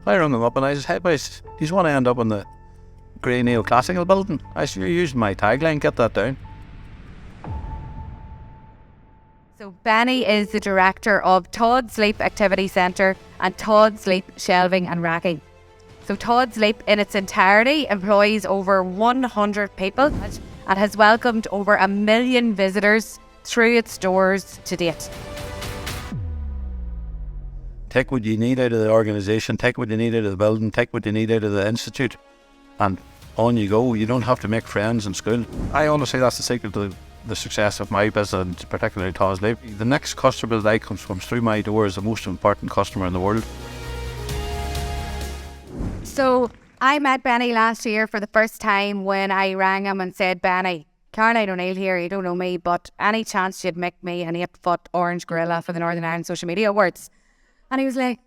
I rung them up and I said, hey boys, do you want to end up in the grey neoclassical building? I said, you're using my tagline, get that down. So Benny is the director of Todds Sleep Activity Centre and Todds Sleep Shelving and Racking. So Todds Sleep in its entirety employs over 100 people and has welcomed over 1 million visitors through its doors to date. Take what you need out of the organisation, take what you need out of the building, take what you need out of the institute, and on you go. You don't have to make friends in school. I honestly, that's the secret to the success of my business, and particularly Todds Sleep. The next customer that comes through my door is the most important customer in the world. So I met Benny last year for the first time when I rang him and said, Benny, Caroline O'Neill here, you don't know me, but any chance you'd make me an 8-foot orange gorilla for the Northern Ireland Social Media Awards? And he was like,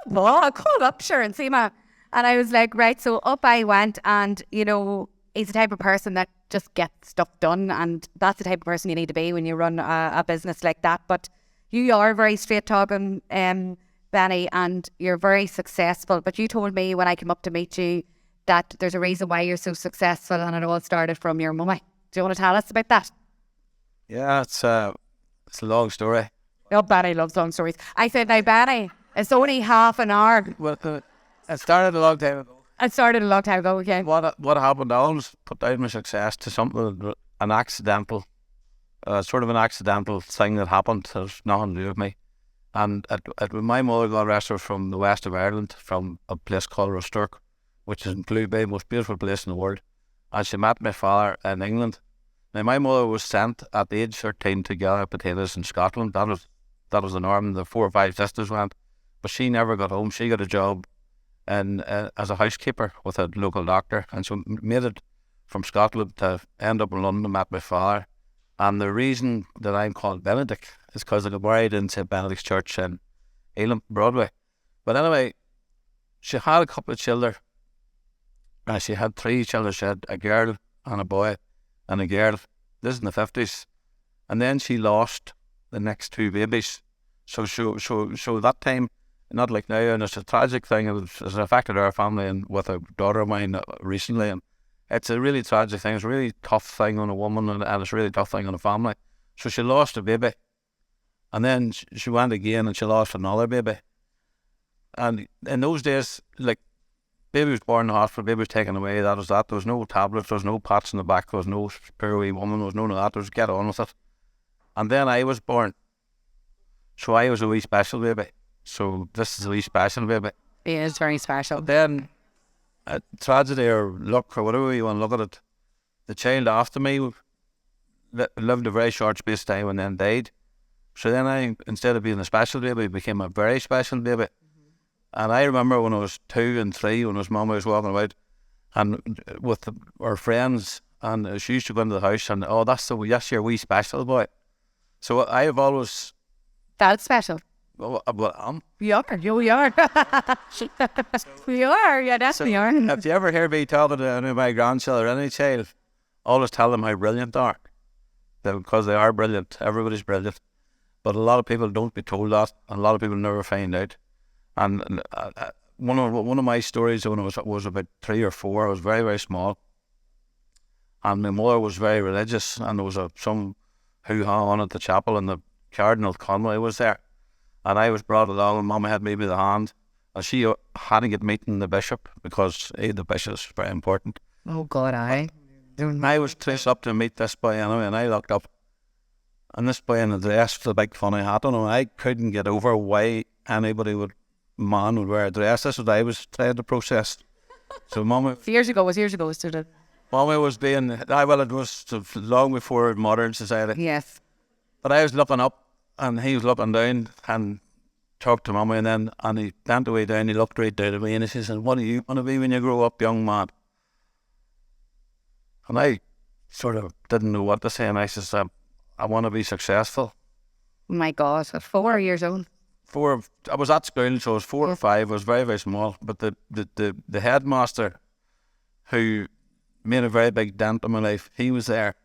I know, I'll call up, sure, and see ma. And I was like, right, so up I went, and, you know, he's the type of person that just gets stuff done, and that's the type of person you need to be when you run a business like that. But you are very straight talking, Benny, and you're very successful. But you told me when I came up to meet you that there's a reason why you're so successful, and it all started from your mummy. Do you want to tell us about that? Yeah, it's a long story. Oh, Benny loves long stories. I said, now Benny, it's only half an hour. Well, it started a long time ago. It started a long time ago, okay. What happened, I always put down my success to something, an accidental, sort of an accidental thing that happened. There's nothing to do with me. And my mother, God rest her, from the west of Ireland, from a place called Rostock, which is in Blue Bay, most beautiful place in the world. And she met my father in England. Now, my mother was sent at the age 13 to gather potatoes in Scotland. That was the norm. The 4 or 5 sisters went, but she never got home. She got a job as a housekeeper with a local doctor, and so made it from Scotland to end up in London, met my father. And the reason that I'm called Benedict is because I got married in St. Benedict's Church in Elam, Broadway. But anyway, she had a couple of children. She had 3 children. She had a girl and a boy and a girl. This is in the 50s. And then she lost the next 2 babies. So that time, not like now, and it's a tragic thing. It affected our family, and with a daughter of mine recently. And it's a really tragic thing. It's a really tough thing on a woman, and it's a really tough thing on a family. So she lost a baby. And then she went again and she lost another baby. And in those days, like, baby was born in the hospital, baby was taken away, that was that. There was no tablets, there was no pats in the back, there was no poor wee woman, there was none of that. There was get on with it. And then I was born. So I was a wee special baby. So this is a wee special baby. He is very special. But then, tragedy or luck or whatever you want to look at it, the child after me lived a very short space of time and then died. So then I, instead of being a special baby, became a very special baby. And I remember when I was 2 and 3, when his mum was walking about, and with our friends, and she used to go into the house and, oh, that's your wee special boy. So I have always... That's special. Well, We are. We are. We are. Yeah, definitely are. If you ever hear me talking to any of my grandchildren or any child, always tell them how brilliant they are. Because they are brilliant. Everybody's brilliant. But a lot of people don't be told that, and a lot of people never find out. And one of my stories when I was about 3 or 4, I was very, very small. And my mother was very religious, and there was some hoo-ha on at the chapel, and the Cardinal Conway was there. And I was brought along, and Mama had me by the hand. And she had to get meeting the bishop, because the bishop is very important. Oh, God, I was traced up to meet this boy anyway, and I looked up. And this boy in a dress with a big funny hat on him, I couldn't get over why anybody would wear a dress. This is what I was trying to process. So Mama... Years ago, student. Mama was being... well, it was long before modern society. Yes. But I was looking up, and he was looking down, and talked to Mama, and he bent away down, he looked right down at me, and he says, what do you want to be when you grow up, young man? And I sort of didn't know what to say, and I says, I want to be successful. My God, at 4 years old. I was at school, so I was 4 or 5. I was very, very small. But the headmaster, who made a very big dent in my life, he was there.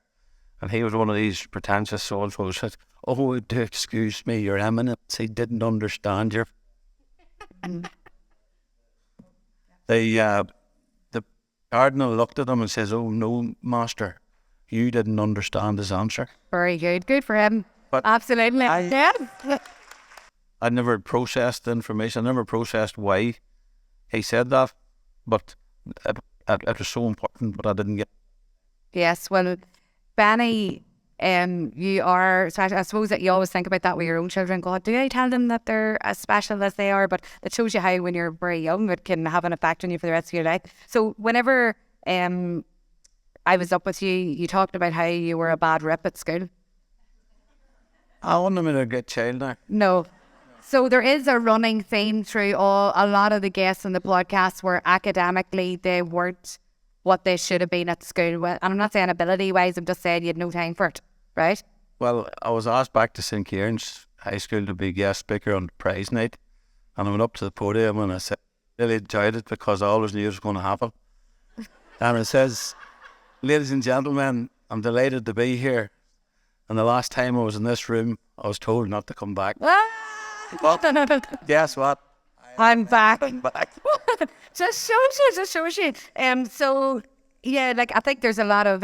And he was one of these pretentious souls who said, oh, do excuse me, Your Eminence, he didn't understand you. the cardinal looked at him and says, "Oh no, master, you didn't understand his answer." Very good. Good for him. But Absolutely. Yeah. I never processed the information. I never processed why he said that, but it was so important, but I didn't get. Yes. Well, Benny, you are, so I suppose that you always think about that with your own children. God, do I tell them that they're as special as they are? But it shows you how when you're very young, it can have an effect on you for the rest of your life. So whenever I was up with you, you talked about how you were a bad rip at school. I want them to get child now. No. So there is a running theme through a lot of the guests on the podcast where academically they weren't what they should have been at school. Well, and I'm not saying ability-wise, I'm just saying you had no time for it, right? Well, I was asked back to St. Kieran's High School to be guest speaker on prize night, and I went up to the podium and I said, really enjoyed it because I always knew it was going to happen. And it says, "Ladies and gentlemen, I'm delighted to be here. And the last time I was in this room, I was told not to come back." But guess what? I'm back. I'm back. Just shows you. So yeah, like I think there's a lot of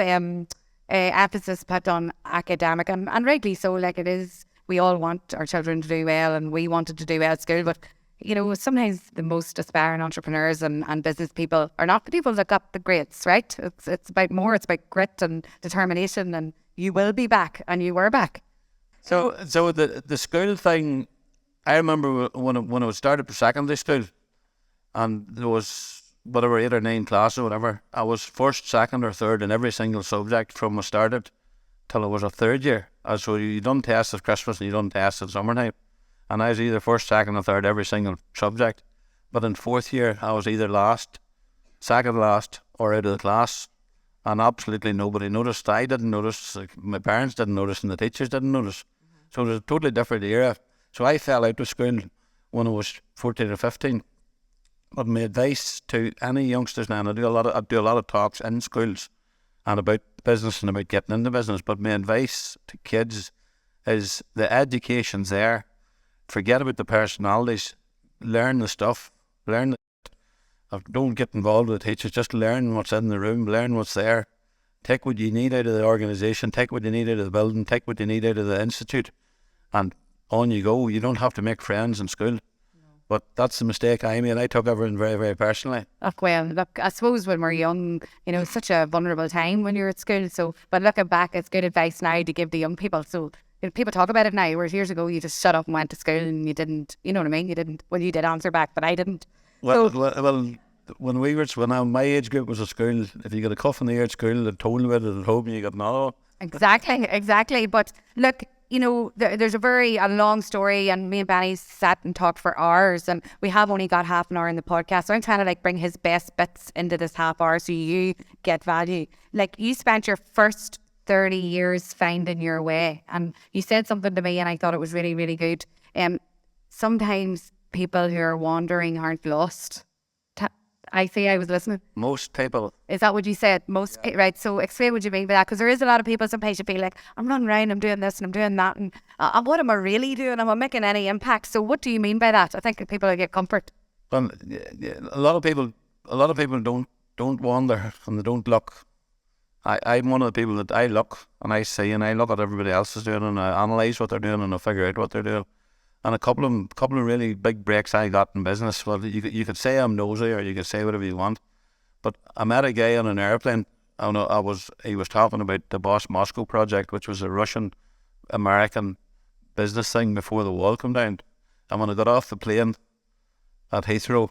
emphasis put on academic, and rightly so. Like it is, we all want our children to do well, and we wanted to do well at school. But you know, sometimes the most aspiring entrepreneurs and business people are not the people that got the grades, right? It's about more. It's about grit and determination, and you will be back, and you were back. So the school thing, I remember when I started for secondary school, and there was whatever 8 or 9 classes or whatever. I was first, second, or third in every single subject from I started till I was a third year. So you done tests at Christmas and you done tests at summertime, and I was either first, second, or third every single subject. But in fourth year, I was either last, second last, or out of the class, and absolutely nobody noticed. I didn't notice. My parents didn't notice, and the teachers didn't notice. So it was a totally different era. So I fell out of school when I was 14 or 15. But my advice to any youngsters now, and I do a lot of talks in schools and about business and about getting into business. But my advice to kids is the education's there. Forget about the personalities. Learn the stuff. Don't get involved with the teachers. Just learn what's in the room. Learn what's there. Take what you need out of the organisation. Take what you need out of the building. Take what you need out of the institute. And on you go. You don't have to make friends in school. But that's the mistake I made. I took everything very, very personally. Well, look, I suppose when we're young, you know, it's such a vulnerable time when you're at school. So, but looking back, it's good advice now to give the young people. So, you know, people talk about it now, whereas years ago, you just shut up and went to school and you didn't, you know what I mean? You did answer back, but I didn't. Well, when my age group was at school, if you got a cough in the ear at school, they told you about it at home and you got another one. Exactly. But look, you know, there's a long story, and me and Benny sat and talked for hours, and we have only got half an hour in the podcast. So I'm trying to like bring his best bits into this half hour so you get value. Like you spent your first 30 years finding your way, and you said something to me and I thought it was really, really good. Sometimes people who are wandering aren't lost. I was listening. Most people. Is that what you said? Right. So explain what you mean by that, because there is a lot of people, sometimes you feel like, I'm running around, I'm doing this and I'm doing that, and what am I really doing? Am I making any impact? So what do you mean by that? I think people get comfort. Well, a lot of people don't wander and they don't look. I'm one of the people that I look and I see and I look at everybody else is doing and I analyse what they're doing and I figure out what they're doing. And a couple of really big breaks I got in business. Well, you could say I'm nosy or you could say whatever you want, but I met a guy on an airplane. He was talking about the Boss Moscow project, which was a Russian-American business thing before the wall came down. And when I got off the plane at Heathrow,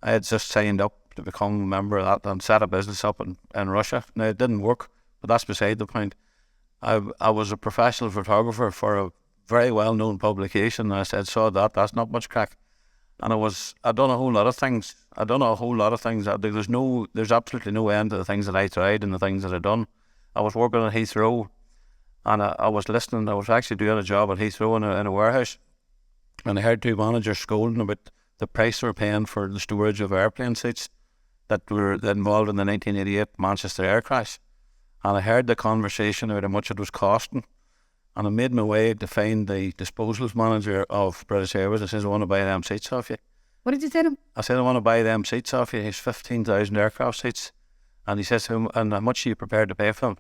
I had just signed up to become a member of that and set a business up in Russia. Now, it didn't work, but that's beside the point. I was a professional photographer for a very well-known publication. And I said, that's not much crack. And I'd done a whole lot of things. There's absolutely no end to the things that I tried and the things that I'd done. I was working at Heathrow and I was listening. I was actually doing a job at Heathrow in a warehouse. And I heard two managers scolding about the price they were paying for the storage of airplane seats that were involved in the 1988 Manchester air crash. And I heard the conversation about how much it was costing. And I made my way to find the disposals manager of British Airways. I says, I want to buy them seats off you. What did you say to him? I said, I want to buy them seats off you. He's 15,000 aircraft seats. And he says to him, and how much are you prepared to pay for them?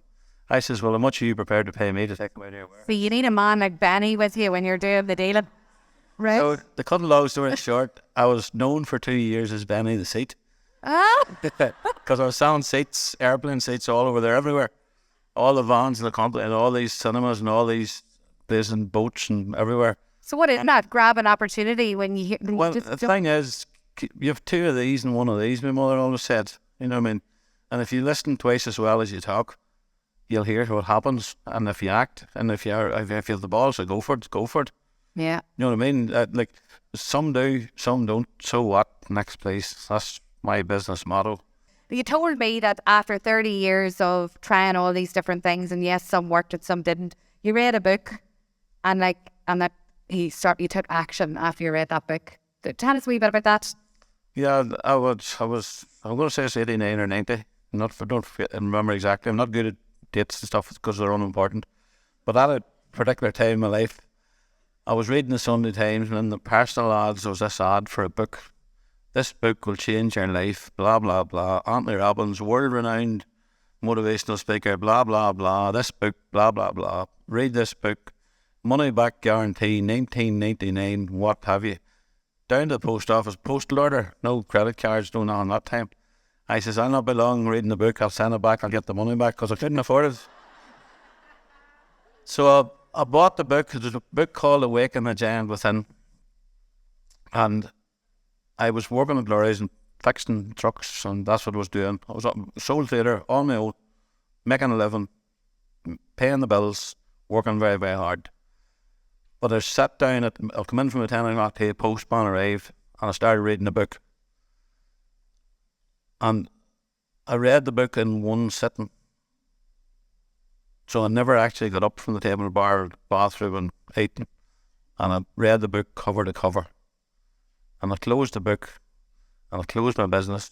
I says, well, how much are you prepared to pay me to take them out of your warehouse? So you need a man like Benny with you when you're doing the dealing. Right. So to cut a long story short, I was known for 2 years as Benny the Seat. Ah. Because I was selling seats, airplane seats all over there, everywhere. All the vans in the company and all these cinemas and all these places and boats and everywhere. So what is that? Grab an opportunity when you hear... Well, the thing is, you have 2 of these and 1 of these, my mother always said. You know what I mean? And if you listen twice as well as you talk, you'll hear what happens. And if you act, and if you have the balls, so go for it, go for it. Yeah. You know what I mean? Like, some do, some don't. So what? Next place. That's my business motto. You told me that after 30 years of trying all these different things, and yes, some worked and some didn't, you read a book, and that you took action after you read that book. Tell us a wee bit about that. Yeah, I'm going to say it's 89 or 90. Don't remember exactly. I'm not good at dates and stuff because they're unimportant. But at a particular time in my life, I was reading the Sunday Times, and in the personal ads there was this ad for a book. This book will change your life, blah, blah, blah. Anthony Robbins, world-renowned motivational speaker, blah, blah, blah. This book, blah, blah, blah. Read this book. Money back guarantee, 1999, what have you. Down to the post office, postal order, no credit cards, no nothing that time. I says, I'll not be long reading the book, I'll send it back, I'll get the money back, because I couldn't afford it. So I bought the book. There's a book called Awaken the Giant Within. And I was working at lorries and fixing trucks, and that's what I was doing. I was a sole trader on my own, making a living, paying the bills, working very, very hard. But I sat down, I'll come in from the 10 o'clock tea, postman arrived, and I started reading the book. And I read the book in one sitting. So I never actually got up from the table, bar, bathroom and eating. And I read the book cover to cover. And I closed the book, and I closed my business,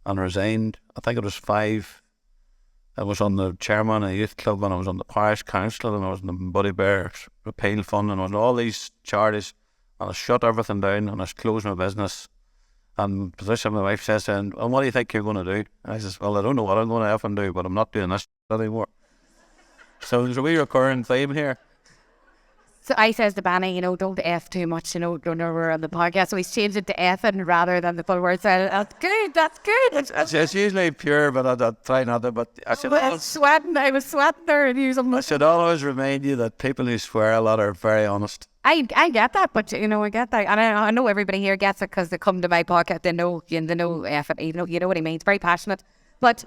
and resigned. I think it was 5. I was on the chairman of a youth club, and I was on the parish council, and I was on the Buddy Bear Repeal Fund, and I was on all these charities, and I shut everything down, and I closed my business. And Patricia, my wife, says, and what do you think you're going to do? And I says, well, I don't know what I'm going to effing do, but I'm not doing this anymore. So there's a wee recurring theme here. So I says to Benny, don't F too much, don't know we're on the podcast. So he's changed it to F'ing rather than the full word. So that's good. It's usually pure, but I try not to. But I was sweating there and using. I should always remind you that people who swear a lot are very honest. I get that, but I get that, and I know everybody here gets it because they come to my podcast. They know F it. You know what he means. Very passionate, but.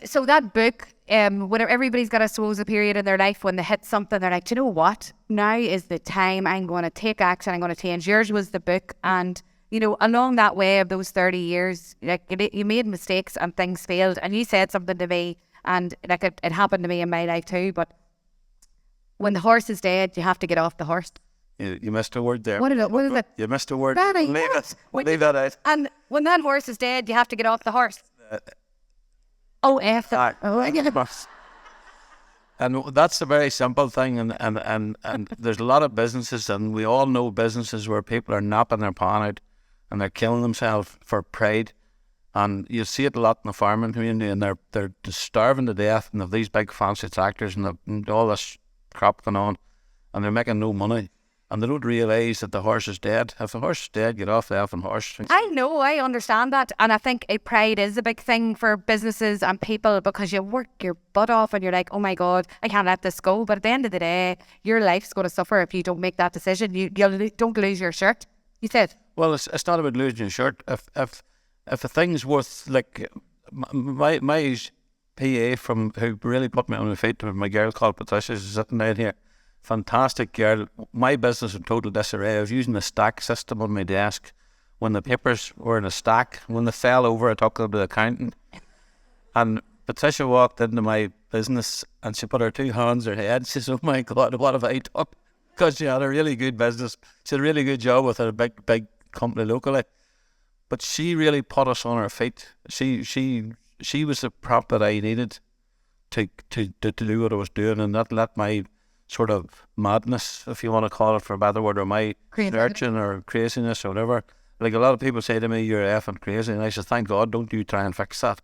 So that book, whenever everybody's got, I suppose, a period in their life when they hit something, they're like, do you know what? Now is the time. I'm going to take action. I'm going to change. Yours was the book. And, along that way of those 30 years, like you made mistakes and things failed. And you said something to me, and like it happened to me in my life too. But when the horse is dead, you have to get off the horse. You missed a word there. What is it? You missed a word. Benny, Leave that out. And when that horse is dead, you have to get off the horse. F it. And that's a very simple thing, and there's a lot of businesses, and we all know businesses where people are napping their pan out and they're killing themselves for pride. And you see it a lot in the farming community, and they're starving to death, and they've these big fancy tractors and all this crap going on, and they're making no money. And they don't realise that the horse is dead. If the horse is dead, get off the effing horse. I know, I understand that. And I think pride is a big thing for businesses and people, because you work your butt off and you're like, oh my God, I can't let this go. But at the end of the day, your life's going to suffer if you don't make that decision. You don't lose your shirt. You said. Well, it's not about losing your shirt. If a thing's worth, like, my PA who really put me on my feet, my girl called Patricia, is sitting down here. Fantastic girl. My business in total disarray. I was using the stack system on my desk. When the papers were in a stack, when they fell over, I took them to the accountant. And Patricia walked into my business and she put her 2 hands on her head. She says, oh my God, what have I done? Because she had a really good business. She had a really good job with a big company locally. But she really put us on our feet. She was the prop that I needed to do what I was doing, and not let my sort of madness, if you want to call it for a better word, or my Crazy. searching or craziness or whatever. Like a lot of people say to me, you're effing crazy. And I said, thank God, don't you try and fix that.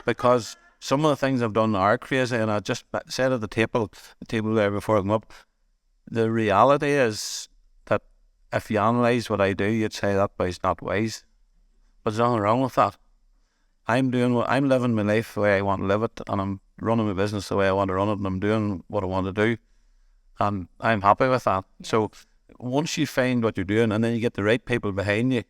Because some of the things I've done are crazy. And I just said at the table there before I come up, the reality is that if you analyse what I do, you'd say that boy's not wise. But there's nothing wrong with that. I'm living my life the way I want to live it, and I'm running my business the way I want to run it, and I'm doing what I want to do, and I'm happy with that. So once you find what you're doing, and then you get the right people behind you,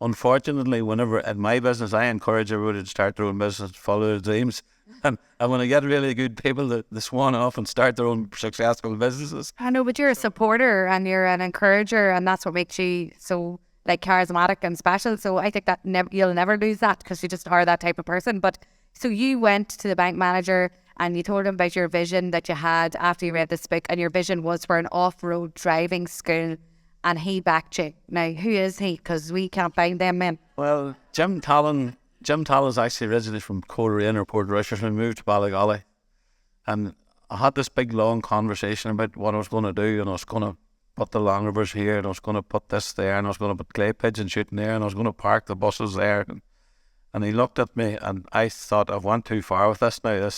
unfortunately, whenever in my business, I encourage everybody to start their own business, follow their dreams, and when I get really good people that they swan off and start their own successful businesses. I know, but you're a supporter and you're an encourager, and that's what makes you so like charismatic and special. So I think that you'll never lose that, because you just are that type of person. But so you went to the bank manager and you told him about your vision that you had after you read this book, and your vision was for an off-road driving school, and he backed you. Now, who is he? Because we can't find them men. Well, Jim Talon is actually originally from Coleraine or Port Rusher, so we moved to Ballygolly, and I had this big long conversation about what I was going to do, and I was going to put the Land Rovers here, and I was going to put this there, and I was going to put clay pigeon shooting there, and I was going to park the buses there. And he looked at me, and I thought, I've went too far with this now.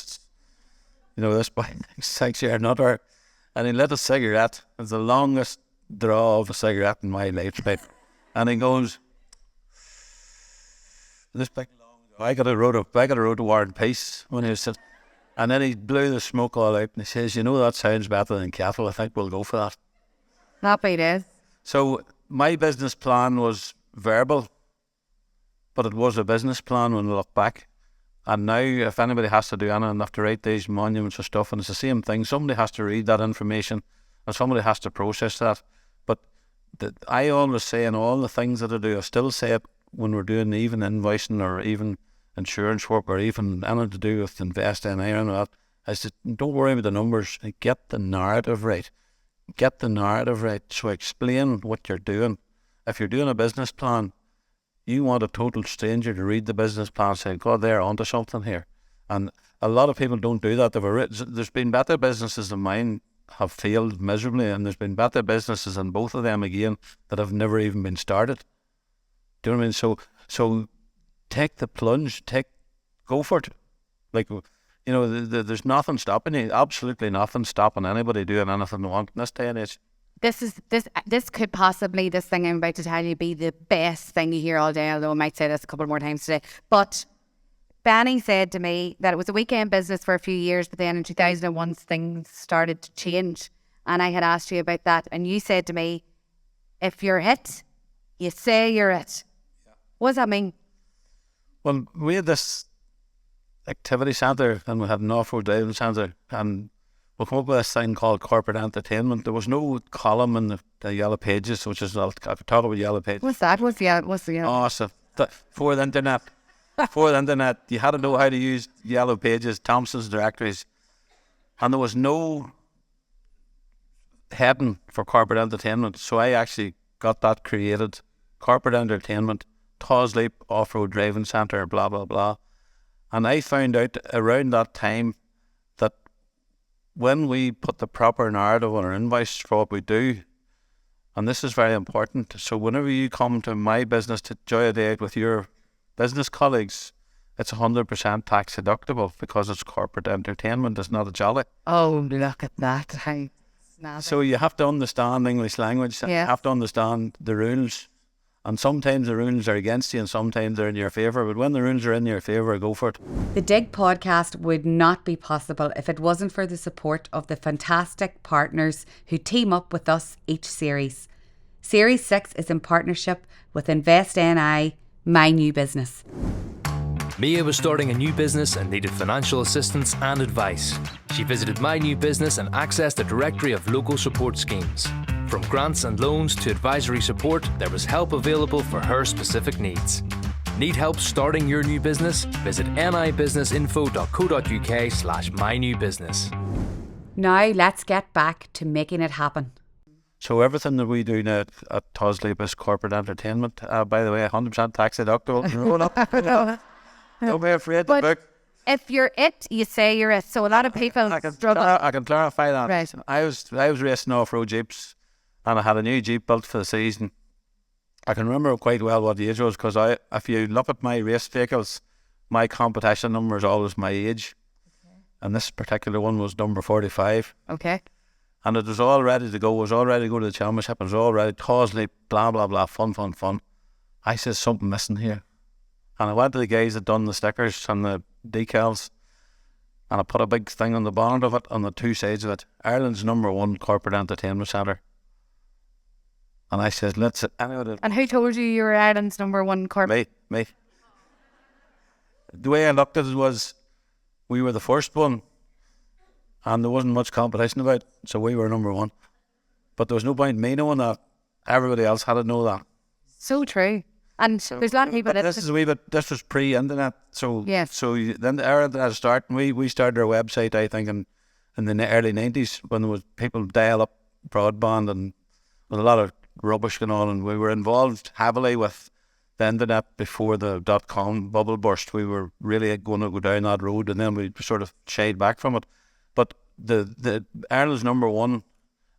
This boy thinks you're another. And he lit a cigarette. It's the longest draw of a cigarette in my lifetime. And he goes, this big long, I got a road to War and Peace when he was sitting. And then he blew the smoke all out, and he says, that sounds better than cattle. I think we'll go for that. Happy days. So my business plan was verbal, but it was a business plan when I look back. And now if anybody has to do anything, they have to write these monuments of stuff, and it's the same thing. Somebody has to read that information, and somebody has to process that. But I always say in all the things that I do, I still say it when we're doing even invoicing or even insurance work or even anything to do with investing and that, I said, don't worry about the numbers, get the narrative right. Get the narrative right. So explain what you're doing. If you're doing a business plan, you want a total stranger to read the business plan and say, God, they're onto something here. And a lot of people don't do that. There's been better businesses than mine have failed miserably, and there's been better businesses than both of them again that have never even been started. Do you know what I mean? So take the plunge, go for it. Like, there's nothing stopping you. Absolutely nothing stopping anybody doing anything they want in this day and age. This could possibly, this thing I'm about to tell you, be the best thing you hear all day, although I might say this a couple more times today. But Benny said to me that it was a weekend business for a few years, but then in 2001 things started to change. And I had asked you about that, and you said to me, if you're it, you say you're it. Yeah. What does that mean? Well, we had this activity centre, and we had an off-road driving centre, and we come up with this thing called corporate entertainment. There was no column in the Yellow Pages, which is, I could talk about Yellow Pages. What's that? What's the Yellow? Oh, so before the internet. Before the internet, you had to know how to use Yellow Pages, Thompson's directories, and there was no heading for corporate entertainment. So I actually got that created. Corporate entertainment, Todds Off-Road Driving Centre, blah, blah, blah. And I found out around that time that when we put the proper narrative on our invoice for what we do, and this is very important, so whenever you come to my business to enjoy a day out with your business colleagues, it's 100% tax deductible because it's corporate entertainment, it's not a jolly. Oh, look at that. So you have to understand English language, you have to understand the rules. And sometimes the rules are against you and sometimes they're in your favour. But when the rules are in your favour, go for it. The Dig podcast would not be possible if it wasn't for the support of the fantastic partners who team up with us each series. Series 6 is in partnership with Invest NI, my new business. Mia was starting a new business and needed financial assistance and advice. She visited My New Business and accessed a directory of local support schemes. From grants and loans to advisory support, there was help available for her specific needs. Need help starting your new business? Visit nibusinessinfo.co.uk/mynewbusiness. Now let's get back to making it happen. So everything that we do now at Todds is corporate entertainment. By the way, 100% tax deductible. Roll up. Don't be afraid to book. if you're it, you say you're it. So a lot of people struggle. I can clarify that. Right. I was racing off-road jeeps, and I had a new jeep built for the season. I can remember quite well what the age was, because if you look at my race vehicles, my competition number is always my age. And this particular one was number 45. Okay. And it was all ready to go. It was all ready to go to the championship. It was all ready. Causley, blah, blah, blah. Fun. I said, something missing here. And I went to the guys that done the stickers and the decals. And I put a big thing on the bonnet of it, on the two sides of it. Ireland's #1 corporate entertainment centre. And I said, let's... And who told you were Ireland's #1 corporate? Me. The way I looked at it was, we were the first one, and there wasn't much competition about it, so we were #1. But there was no point in me knowing that. Everybody else had to know that. So true. And there's a lot of people that... This was pre-internet, so Yes. So then the era that started, we started our website, I think, in the early 90s, when there was people dial-up broadband and with a lot of rubbish going on, and we were involved heavily with the internet before the .com bubble burst. We were really going to go down that road, and then we sort of shied back from it. But the Ireland's #1,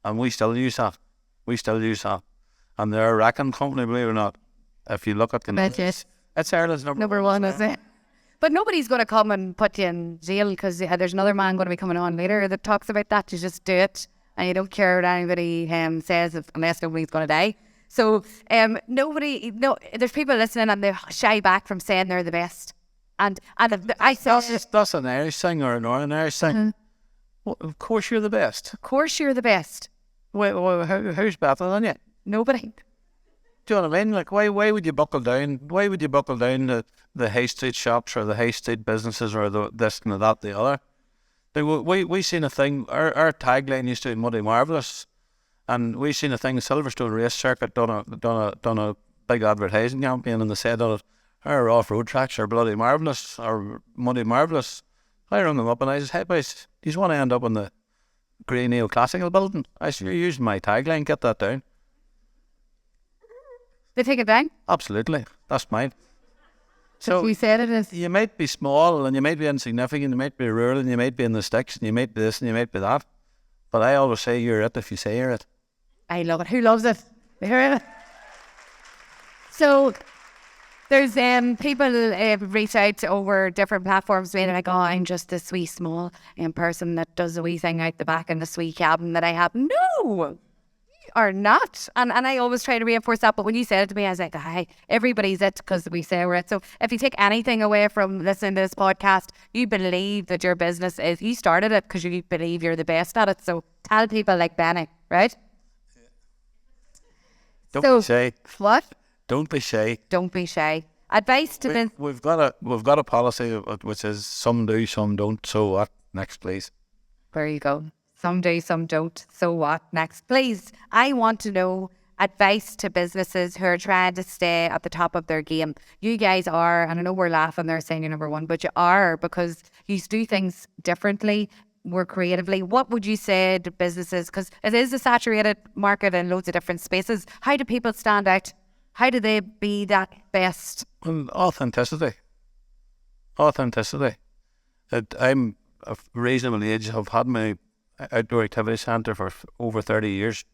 and we still use that. And they're a wrecking company, believe it or not. If you look at the Yes. it's Ireland's #1, is it? But nobody's going to come and put you in jail, because there's another man going to be coming on later that talks about that. You just do it, and you don't care what anybody says, unless nobody's going to die. So there's people listening, and they shy back from saying they're the best. And I thought... That's an Irish thing or a Northern Irish thing. Well, of course you're the best. Of course you're the best. Who's better than you? Nobody. Do you know what I mean? Like, why would you buckle down? Why would you buckle down the high street shops or the high street businesses or this and that, the other? Like, we seen a thing. Our tagline used to be Muddy Marvellous, and we seen a thing. Silverstone Race Circuit done a big advertising campaign, and they said on it, our off-road tracks are bloody marvellous, or Muddy Marvellous. I rung them up and I said, hey boys, do you want to end up in the Grey Neoclassical building? I said, you're using my tagline, get that down. They take it down? Absolutely, that's mine. So you said it is. You might be small and you might be insignificant, you might be rural and you might be in the sticks and you might be this and you might be that. But I always say you're it if you say you're it. I love it. Who loves it? You hear it? So there's people reach out over different platforms being like, oh, I'm just this wee small person that does a wee thing out the back in this wee cabin that I have. No! Or not. And I always try to reinforce that, but when you said it to me, I was like, hi, everybody's it because we say we're it. So if you take anything away from listening to this podcast, you believe that your business is, you started it because you believe you're the best at it. So tell people like Benny, right? Don't be shy. What? Don't be shy. Don't be shy. Advice to this. We've got a policy which is some do, some don't. So what? Next, please. There you go. Some do, some don't. So what? Next, please. I want to know advice to businesses who are trying to stay at the top of their game. You guys are, and I know we're laughing there saying you're #1, but you are, because you do things differently, more creatively. What would you say to businesses? Because it is a saturated market in loads of different spaces. How do people stand out? How do they be that best? Well, authenticity. I'm a reasonable age. I've had my outdoor activity centre for over 30 years.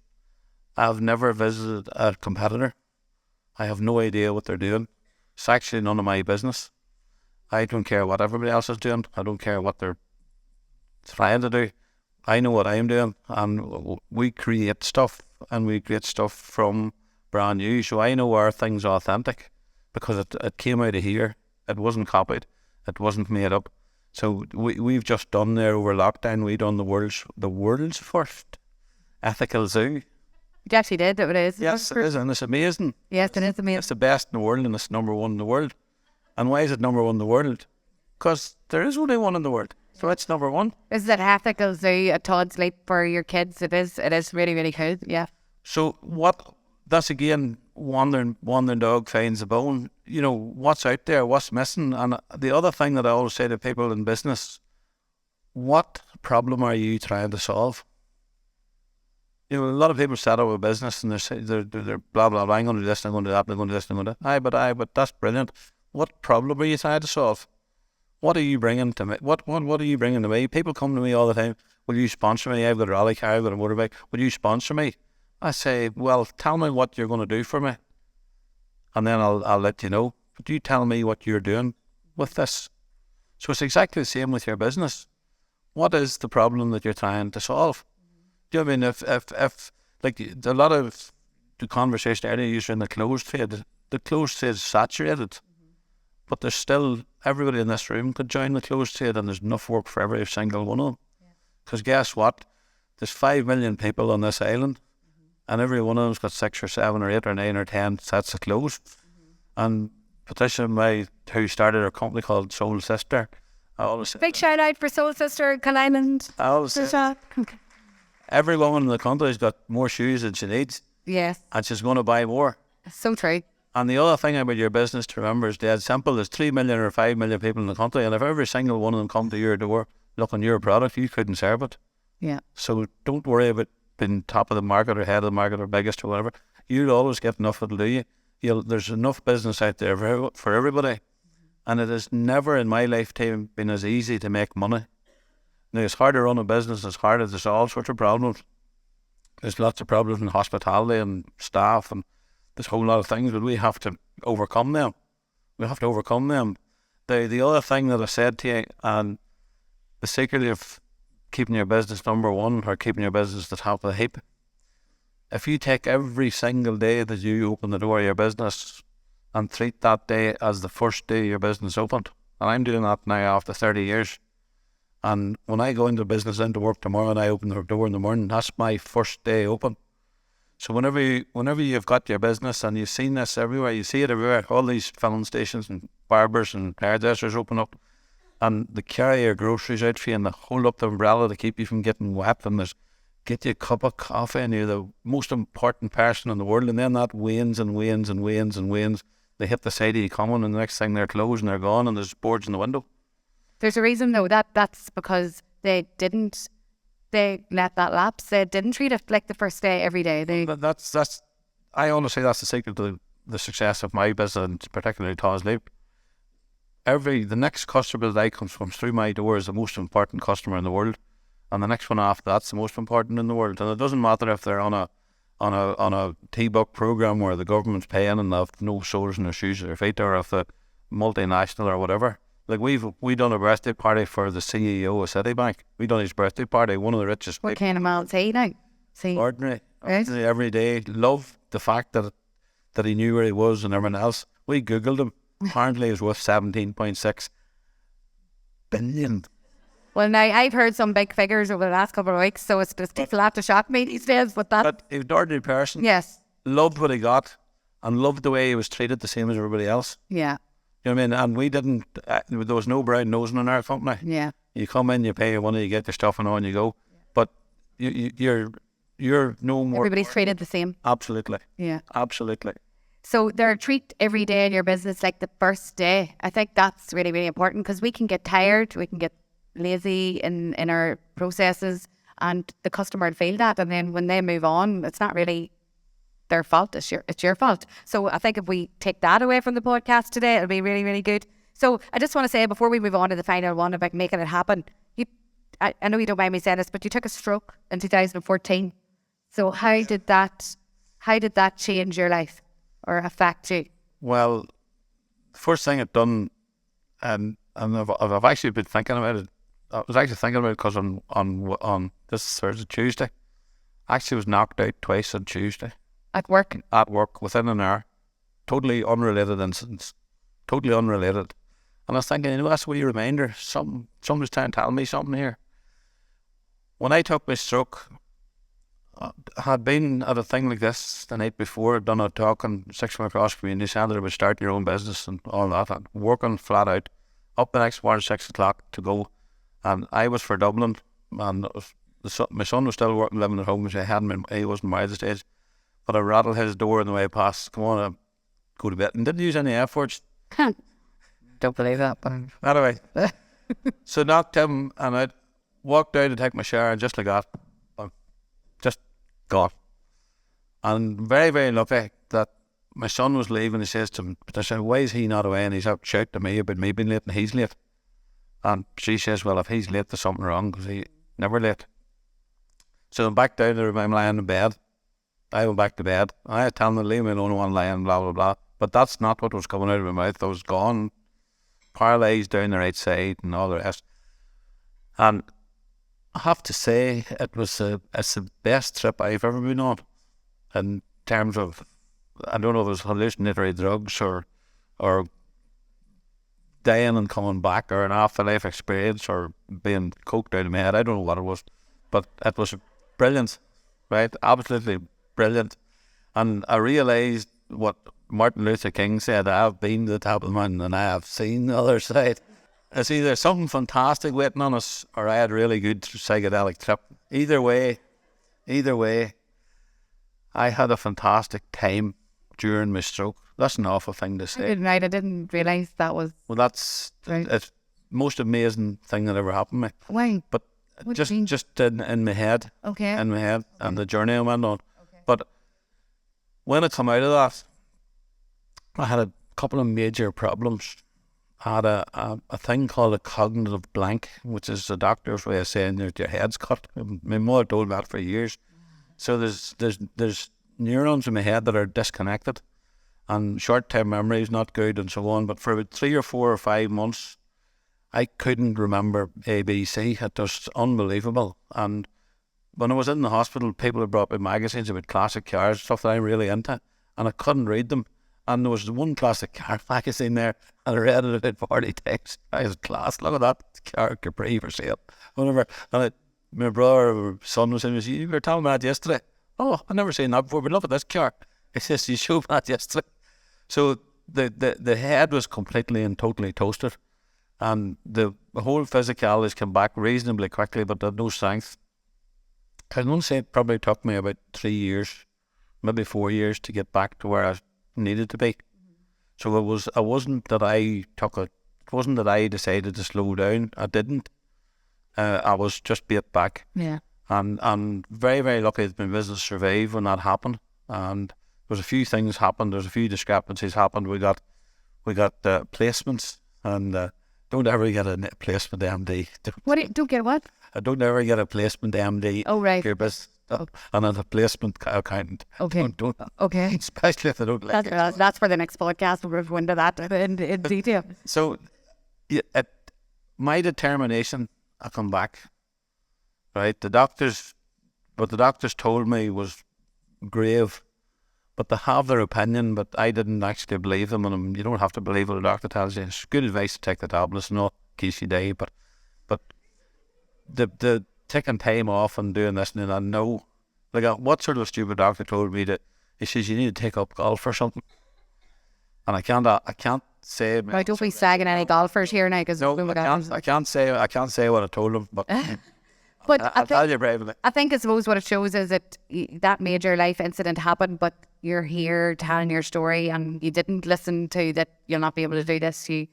I've never visited a competitor. I have no idea what they're doing. It's actually none of my business. I don't care what everybody else is doing. I don't care what they're trying to do. I know what I'm doing, and we create stuff, and we create stuff from brand new. So I know our thing's authentic because it came out of here. It wasn't copied. It wasn't made up. So we've just done there over lockdown. We done the world's first ethical zoo. You actually did. It is. Yes, it is, and it's amazing. Yes, it is amazing. It's the best in the world, and it's #1 in the world. And why is it #1 in the world? Because there is only one in the world, so it's #1. This is an ethical zoo at Todds for your kids. It is really, really cool. Yeah. So that's again, wandering dog finds a bone. You know, what's out there, what's missing. And the other thing that I always say to people in business, what problem are you trying to solve? You know, a lot of people set up a business and they're blah, blah, blah, I'm going to do this, I'm going to do that, I'm going to do this, I'm going to do that. But that's brilliant. What problem are you trying to solve? What are you bringing to me? What are you bringing to me? People come to me all the time. Will you sponsor me? I've got a rally car, I've got a motorbike. Will you sponsor me? I say, well, tell me what you're going to do for me, and then I'll let you know. But you tell me what you're doing with this. So it's exactly the same with your business. What is the problem that you're trying to solve? Do you know what I mean? If like a lot of the conversation earlier you in the closed trade, the closed trade is saturated, but there's still, everybody in this room could join the closed trade, and there's enough work for every single one of them. Because guess what? There's 5 million people on this island, and every one of them's got 6 or 7 or 8 or 9 or 10 sets of clothes. And Patricia, who started her company called Soul Sister, I always say, Big shout out for Soul Sister, Cal Island. I always say, every woman in the country has got more shoes than she needs, Yes, and she's going to buy more. so true. And the other thing about your business to remember is dead simple. There's 3 million or 5 million people in the country, and if every single one of them come to your door looking your product, you couldn't serve it. Yeah. So don't worry about being top of the market or head of the market or biggest or whatever. You'll always get enough that'll do you. There's enough business out there for everybody. And it has never in my lifetime been as easy to make money. Now, it's hard to run a business, it's hard, there's all sorts of problems. There's lots of problems in hospitality and staff, and there's a whole lot of things, but we have to overcome them. We have to overcome them. The other thing that I said to you, and the secret of keeping your business number one or keeping your business at the top of the heap, if you take every single day that you open the door of your business and treat that day as the first day your business opened, and I'm doing that now after 30 years, and when I go into business, into work tomorrow and I open the door in the morning, that's my first day open. So whenever you've got your business, and you've seen this everywhere, you see it everywhere, all these filling stations and barbers and hairdressers open up, and they carry your groceries out for you, and they hold up the umbrella to keep you from getting wet, and there's get you a cup of coffee, and you're the most important person in the world, and then that wanes and wanes and wanes and wanes. They hit the side of you coming, and the next thing they're closed and they're gone, and there's boards in the window. There's a reason though, that's because they let that lapse. They didn't treat it like the first day every day. That's I always say that's the secret to the success of my business, and particularly Todds. The next customer that comes through my door is the most important customer in the world, and the next one after that's the most important in the world. And it doesn't matter if they're on a T-buck program where the government's paying and they have no soles in their shoes or their feet, or if the multinational or whatever. Like we done a birthday party for the CEO of Citibank. We done his birthday party, one of the richest. What kind of man is he now? Ordinary, Right. every day. Loved the fact that he knew where he was and everything else. We googled him. Apparently, he was worth 17.6 billion. Well, now I've heard some big figures over the last couple of weeks, so it's just a lot to shock me these days. But He was an ordinary person. Yes. Loved what he got, and loved the way he was treated, the same as everybody else. Yeah. You know what I mean? And we didn't. There was no brown nosing in our company. Yeah. You come in, you pay your money, you get your stuff, and on you go. But you're no more. Everybody's treated the same. Absolutely. Yeah. Absolutely. So they're treat every day in your business like the first day. I think that's really, really important, because we can get tired, we can get lazy in our processes, and the customer will feel that. And then when they move on, it's not really their fault, it's your fault. So I think if we take that away from the podcast today, it'll be really, really good. So I just want to say, before we move on to the final one about making it happen, I know you don't mind me saying this, but you took a stroke in 2014. So how did that change your life or affect you? Well, the first thing I'd done, and I've actually been thinking about it. I was actually thinking about it because on this Thursday, Tuesday, I actually was knocked out twice on Tuesday. At work? At work, within an hour. Totally unrelated incidents. Totally unrelated. And I was thinking, that's a wee reminder. Somebody's trying to tell me something here. When I took my stroke, I had been at a thing like this the night before. I'd done a talk on 6 Cross Community Centre about starting your own business and all that, and working flat out. Up the next morning, 6 o'clock to go. And I was for Dublin, and my son was still working, living at home, so he wasn't married at the stage. But I rattled his door on the way past. Come on, go to bed. And didn't use any F words. Don't believe that, but Anyway, so knocked him, and I walked out to take my shower, and just like that, I'm just gone. And very, very lucky that my son was leaving. He says to me, "Patricia, why is he not away?" And he's out shouting to me about me being late, and he's late. And she says, well, if he's late, there's something wrong, because he never late. So I'm back down there, I'm lying in bed. I went back to bed. I tell them to leave me alone, one lying, blah, blah, blah. But that's not what was coming out of my mouth. I was gone, paralysed down the right side and all the rest. And I have to say, it's the best trip I've ever been on, in terms of, I don't know if it was hallucinatory drugs or dying and coming back, or an afterlife experience, or being coked out of my head. I don't know what it was, but it was brilliant, right? Absolutely brilliant. And I realised what Martin Luther King said: I have been to the top of the mountain and I have seen the other side. It's either something fantastic waiting on us, or I had a really good psychedelic trip. Either way, I had a fantastic time during my stroke. That's an awful thing to say. I didn't realise that was... Well, that's right. It's most amazing thing that ever happened to me. Why? But What do you mean? just in my head. Okay. In my head, and the journey I went on. Okay. But when I come out of that, I had a couple of major problems. I had a thing called a cognitive blank, which is the doctor's way of saying that your head's cut. My mother told me that for years. So there's neurons in my head that are disconnected, and short-term memory is not good, and so on. But for about 3 or 4 or 5 months, I couldn't remember ABC. It was unbelievable. And when I was in the hospital, people had brought me magazines about classic cars, stuff that I'm really into, and I couldn't read them. And there was one classic car magazine there, and I read it about 40 times. I was class. Look at that car, Capri for sale, whatever. And my brother or son was saying, you were telling me that yesterday. Oh, I've never seen that before, but look at this car. He says, you showed me that yesterday. So the head was completely and totally toasted. And the whole physicalities came back reasonably quickly, but there had no strength. I don't say it probably took me about 3 years, maybe 4 years, to get back to where I needed to be. So it wasn't that I decided to slow down. I didn't. I was just beat back. Yeah. And very, very lucky that my business survived when that happened. And there was a few things happened. There's a few discrepancies happened. We got placements, and don't ever get a placement MD. Don't get what? I don't ever get a placement MD. Oh, right. Your business, and a placement accountant. Okay. Don't, okay. Especially if they don't like it. That's for the next podcast. We'll go into that in detail. So, my determination, I come back. Right, what the doctors told me was grave, but they have their opinion. But I didn't actually believe them, and you don't have to believe what the doctor tells you. It's good advice to take the tablets, not in case you die. But the taking time off and doing this, and I know, like, what sort of a stupid doctor told me that he says you need to take up golf or something, and I can't say. Right, don't be sagging any golfers here now, because no, I can't say what I told him, but. But I'll tell you bravely. I think, I suppose, what it shows is that major life incident happened, but you're here telling your story, and you didn't listen to that. You'll not be able to do this. You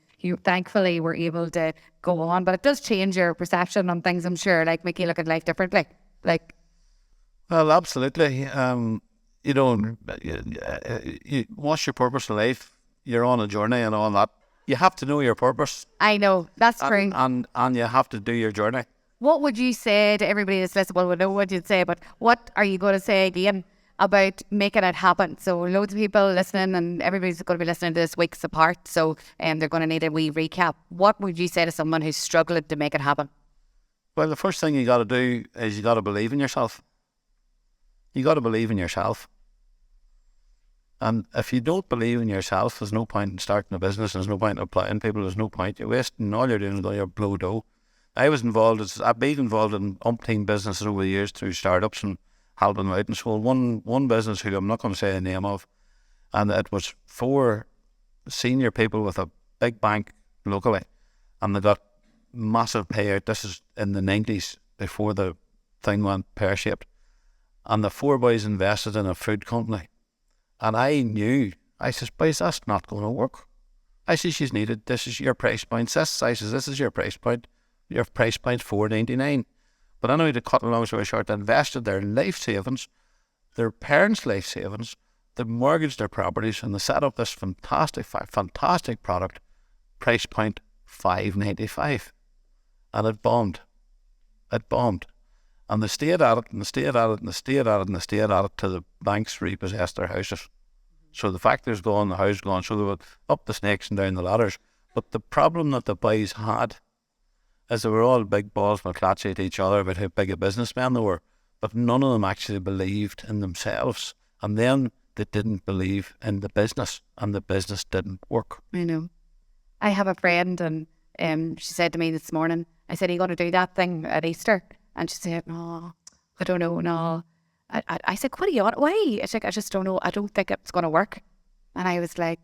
thankfully were able to go on, but it does change your perception on things, I'm sure, like make you look at life differently. Like, well, absolutely. What's your purpose in life? You're on a journey and all that. You have to know your purpose. I know, that's true. And you have to do your journey. What would you say to everybody that's listening? Well, we know what you'd say, but what are you going to say again about making it happen? So loads of people listening, and everybody's going to be listening to this weeks apart, so they're going to need a wee recap. What would you say to someone who's struggling to make it happen? Well, the first thing you got to do is you got to believe in yourself. You got to believe in yourself. And if you don't believe in yourself, there's no point in starting a business. There's no point in applying people. There's no point. You're wasting. All you're doing is going to blow dough. I've been involved in umpteen businesses over the years through startups and helping them out and so on. One business who I'm not going to say the name of, and it was 4 senior people with a big bank locally, and they got massive payout. This is in the 90s, before the thing went pear-shaped. And the 4 boys invested in a food company. And I says, boys, that's not going to work. I says, you need it. This is your price point. I says, this is your price point. Your price point's $4.99. But anyway, to cut a long story short, they invested their life savings, their parents' life savings, they mortgaged their properties, and they set up this fantastic product, price point $5.95. and it bombed. It bombed. And they stayed at it, and they stayed at it, and they stayed at it, and they stayed at it till the banks repossessed their houses. So the factory's gone, the house gone, so they were up the snakes and down the ladders. But the problem that the boys had is they were all big balls McClatchy to each other about how big a businessman they were, but none of them actually believed in themselves. And then they didn't believe in the business, and the business didn't work. I know. I have a friend, and she said to me this morning, I said, are you going to do that thing at Easter? And she said, no, I don't know, no. I said, what are you on? Why? She's like, I just don't know. I don't think it's going to work. And I was like,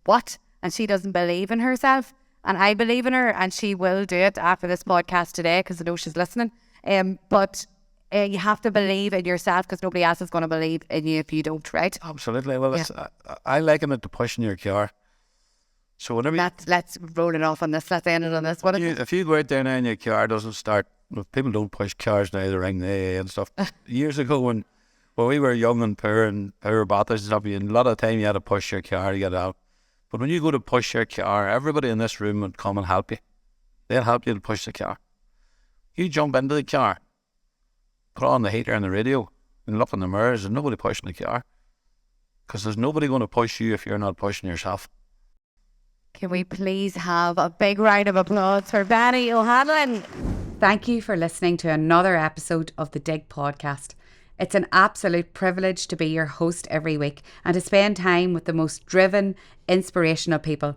what? And she doesn't believe in herself. And I believe in her, and she will do it after this podcast today because I know she's listening. But you have to believe in yourself because nobody else is going to believe in you if you don't, right? Absolutely. Well, I liken it to pushing your car. So whenever let's roll it off on this. Let's end it on this. If you go out there now and your car doesn't start, people don't push cars now, they ring the AA and stuff. Years ago when we were young and poor batters and stuff, a lot of time you had to push your car to get out. But when you go to push your car, everybody in this room would come and help you. They'll help you to push the car. You jump into the car, put on the heater and the radio, and look in the mirrors, there's nobody pushing the car. Because there's nobody going to push you if you're not pushing yourself. Can we please have a big round of applause for Benny O'Hanlon? Thank you for listening to another episode of the Dig podcast. It's an absolute privilege to be your host every week and to spend time with the most driven, inspirational people.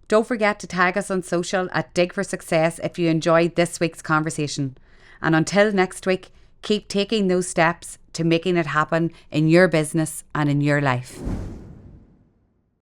Don't forget to tag us on social at Dig for Success if you enjoyed this week's conversation. And until next week, keep taking those steps to making it happen in your business and in your life.